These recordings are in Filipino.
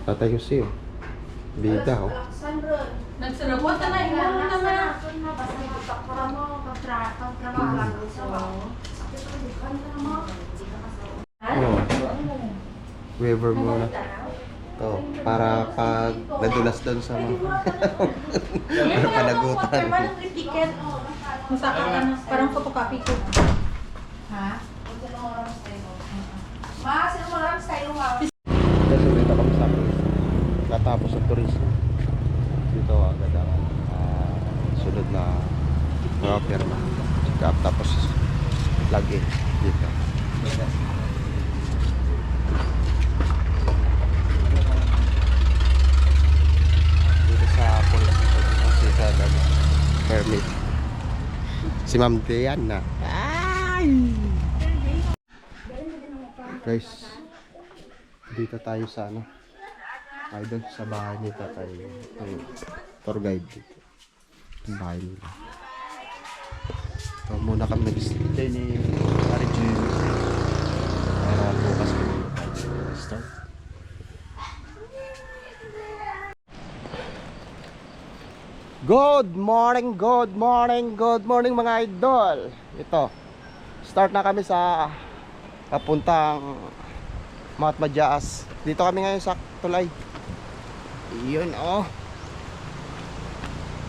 Tatay Jose, oh. Bida, oh. Nagsarapot na na imo naman. Oh. Waiver mo na. To, para pag nadulas doon sa mga para panagutan. Masaka ka na. Parang photocopy ko. Ha? Kasi dito kami sa natapos ang turismo. Dito agad ang sunod na mga perma. Check up tapos lagi dito. Dito sa police kasi sa permit. Si Ma'am Diana. Ay! Guys, dito tayo sa ano, idol sa bahay ni Tatay, yung tour guide dito, yung bahay nila. So muna kami nag-stay ni Pare Jimmy para bukas kami start. Good morning, good morning, good morning mga idol. Ito, start na kami sa papuntang Mount Majaas. Dito kami ngayon sa tulay. Iyon, oh.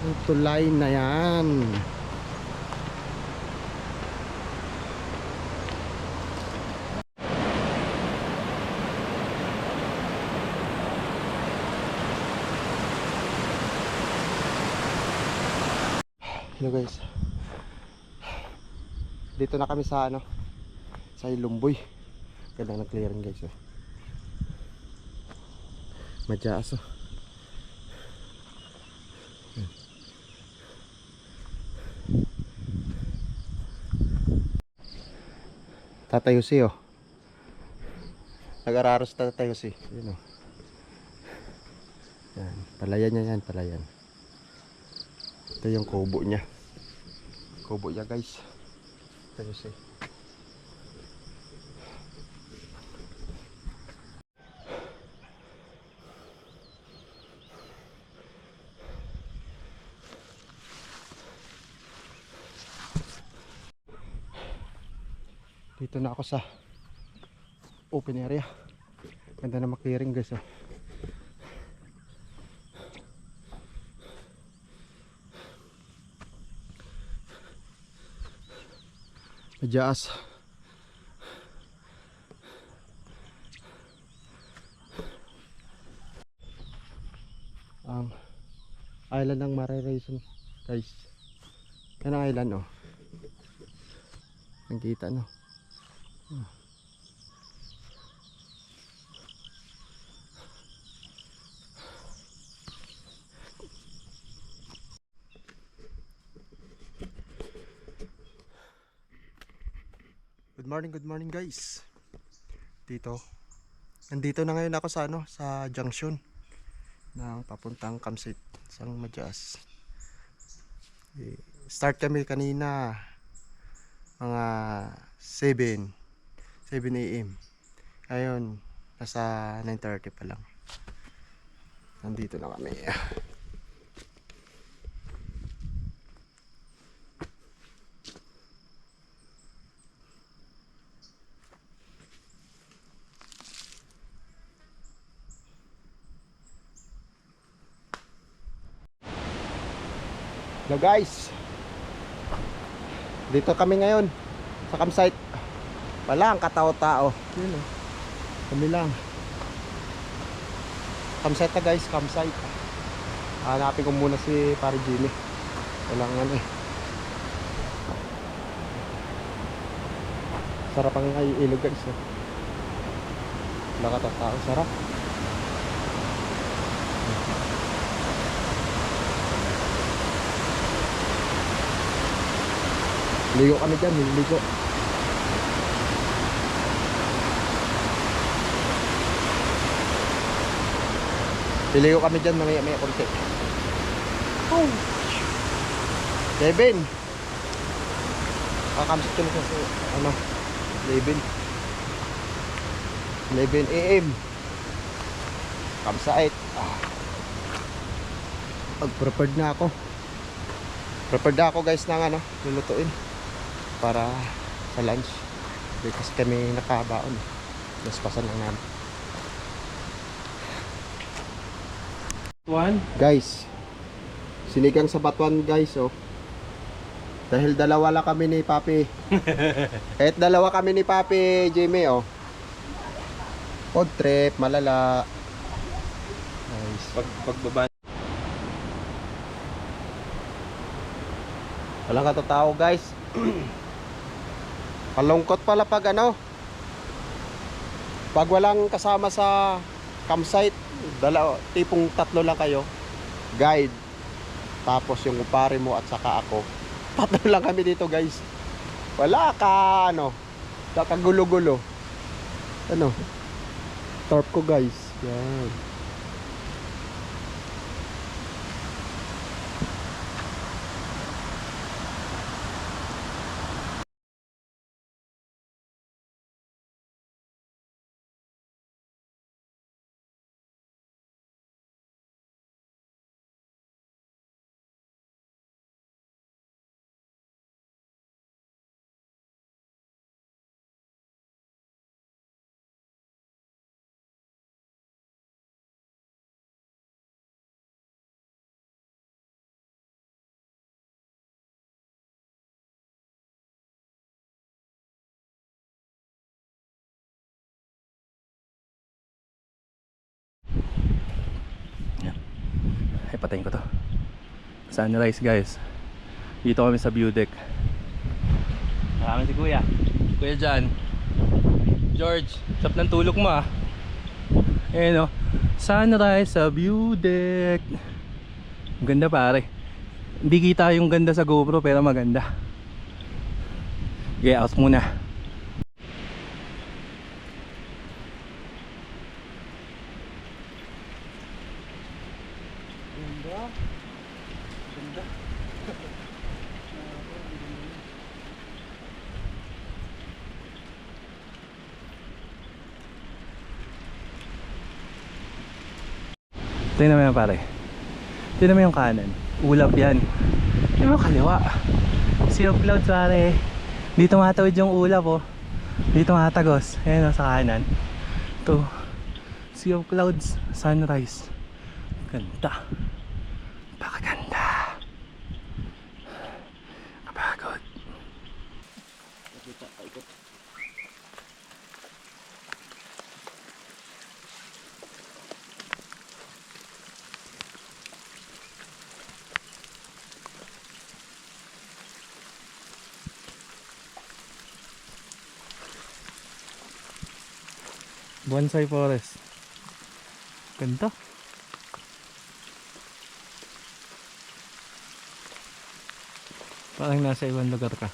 Yung tulay na yan. Hello guys. Dito na kami sa ano, sa Ilumboy. Ganda ng clearing guys, oh. Majaas, oh. Tatay Jose, oh. Nag-araros Tatay Jose. Yun, oh. Yan, palayan niya yan, palayan. Ito yung kubo niya. Kubo niya guys. Tatay Jose. Dito na ako sa open area. Ganda na maklearing guys, oh. Majaas. Ang island ng Marerayson guys. Yan ang island, oh. Nakita, no. Good morning guys. Nandito na ngayon ako sa ano, sa junction ng papuntang Kamsit, Sang Majaas. Start kami kanina mga 7 AM. Ngayon nasa 9:30 pa lang. Nandito na kami. Hello guys. Dito kami ngayon sa campsite. Walang katao-tao. Yun, oh. Kami lang. Campsite na guys, campsite. Hanapin ko muna si Pare Jimmy. Walang ano eh. Sarap ang ilog guys, oh. Wala katao-tao, sarap. Ligo kami dyan, ligo. Liligo kami dyan, mamaya konti. Oh. Kevin. Kakamsit kami sa ano, 11 AM. campsite. Mag-prepared na ako. Prepared na ako guys ng ano, lulutuin para sa lunch. Hindi kasi kami nakabaon. Naspasan lang namin. Guys, sinigang sa batuan guys, oh. Dahil dalawa lang kami ni Papi. Kahit dalawa kami ni Papi, Jimmy, oh. Food trip, malala. Nice. Pagbaba. Walang katatao guys. Kalungkot pala pag ano, pag walang kasama sa campsite. Tipong tatlo lang kayo, guide, tapos yung pare mo at saka ako. Tatlo lang kami dito guys. Wala ka ano, kakagulo-gulo. Ano, tarp ko guys. Yan. Ay, patayin ko to. Sunrise guys. Dito kami sa view deck. Marami si Kuya. Kuya Jan. George, sap ng tulog mo ah. Ayan o. Sunrise sa view deck. Ang ganda pare. Hindi kita yung ganda sa GoPro pero maganda. Okay, out muna. Tingnan mo yan pare. Tingnan mo yung kanan. Ulap yan. Tingnan mo kaliwa. Sea of clouds pare. Dito matawid yung ulap oh. Dito matagos. Ayan oh, sa kanan. Ito. Sea of clouds. Sunrise. Ganda. Pakaganda. Kapagod. Bonsai forest. Ganda. Parang nasa ibang lugar ka.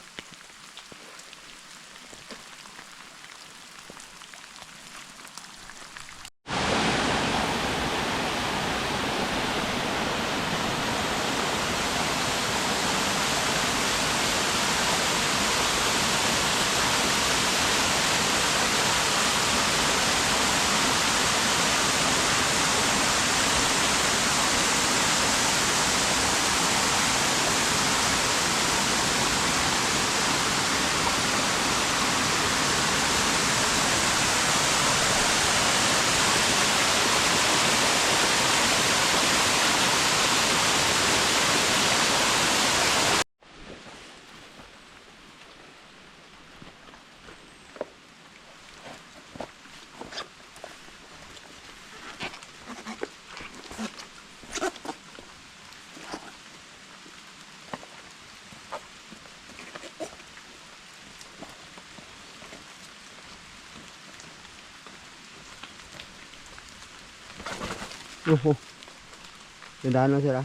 Tindahan lang sila.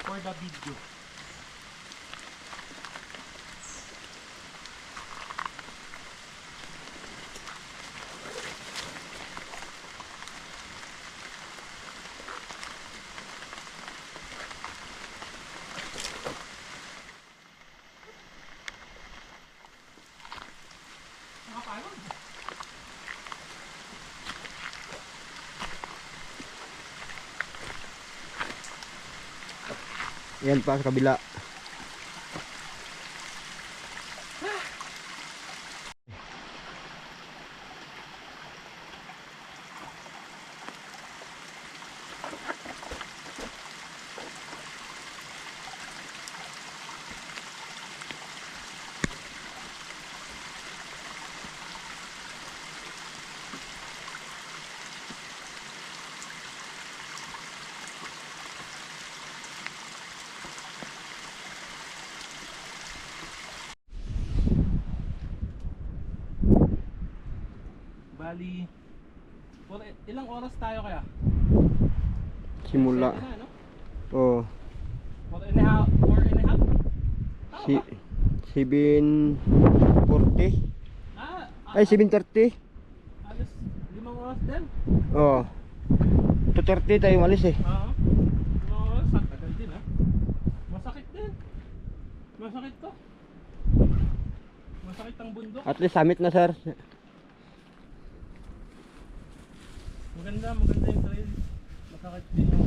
For the video. Yan pa sa kabila. Bali, ilang oras tayo kaya? Simula. Pwede na, no? Oh, 4 and a half? 4 and a half? Tama si ba? 7:40. Ay, 7:30. Alas 5 oras din. Oh. 2:30 tayo umalis eh. Oo. 5 oras, ang tagal din ha. Masakit din. Masakit to. Masakit ang bundok. At least summit na, sir. Maganda yung trail. Masakit din yung